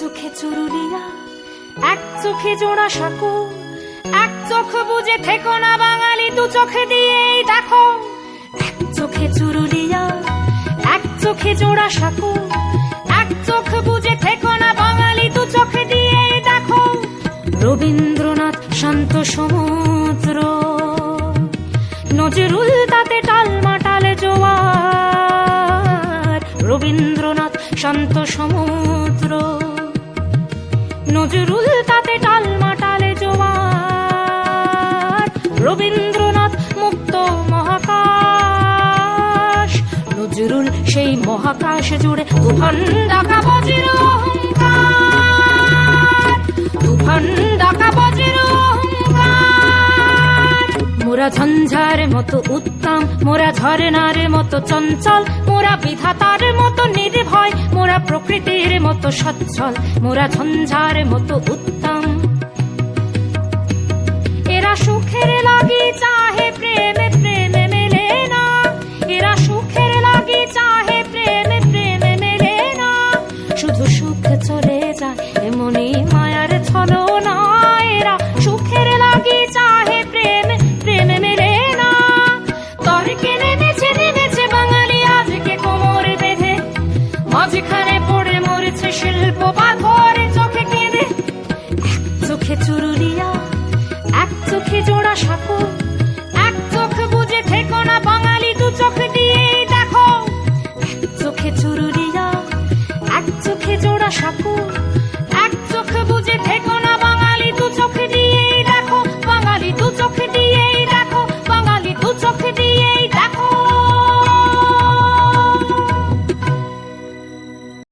চোখে চুরুলিয়া, এক চোখে জোড়া সাঁকো, এক চোখ বুঝে থেকো না বাঙালি, দু চোখে দিয়েই দেখো। এক চোখে চুরুলিয়া, এক চোখে জোড়া সাঁকো, এক চোখ বুঝে থেকো না বাঙালি, দু চোখে দিয়েই দেখো। রবীন্দ্রনাথ শান্ত সমুদ্র, নজরুল তাতে টালমাটালে জোয়ার। রবীন্দ্রনাথ শান্ত সমুদ্র, নজরুল তাতে টালমাটালে জোয়ার। রবীন্দ্রনাথ মুক্ত মহাকাশ, নজরুল সেই মহাকাশ জুড়ে তুফান ডাকা বজ্র অহংকার, তুফান ডাকা বজ্র অহংকার। মোরা ঝঞ্ঝার মতো উত্তম, মোরা ঝরনার মতো চঞ্চল, মোরা বিধাতার মতো নির্ভয়, মোরা প্রকৃতির মতো সচ্ছল, মোরা ঝঞ্ঝার মতো উত্তম। এরা সুখের লাগি চাহে প্রেমে প্রেমে মেলে না, এরা সুখের লাগি চাহে প্রেমে প্রেমে মেলে না। শুধু সুখ চলে যায় এমনি মায়ার ছলনা, এরা সুখের লাগি চাহে প্রেমে প্রেমে মেলে না। তর্কে নেমেছে নেমেছে বাঙালি আজকে কোমর বেঁধে, মাঝখানে পড়ে মরেছে শিল্প পাথর চোখে কেঁদে। এক চোখে চুরুলিয়া, এক চোখে জোড়া সাঁকো,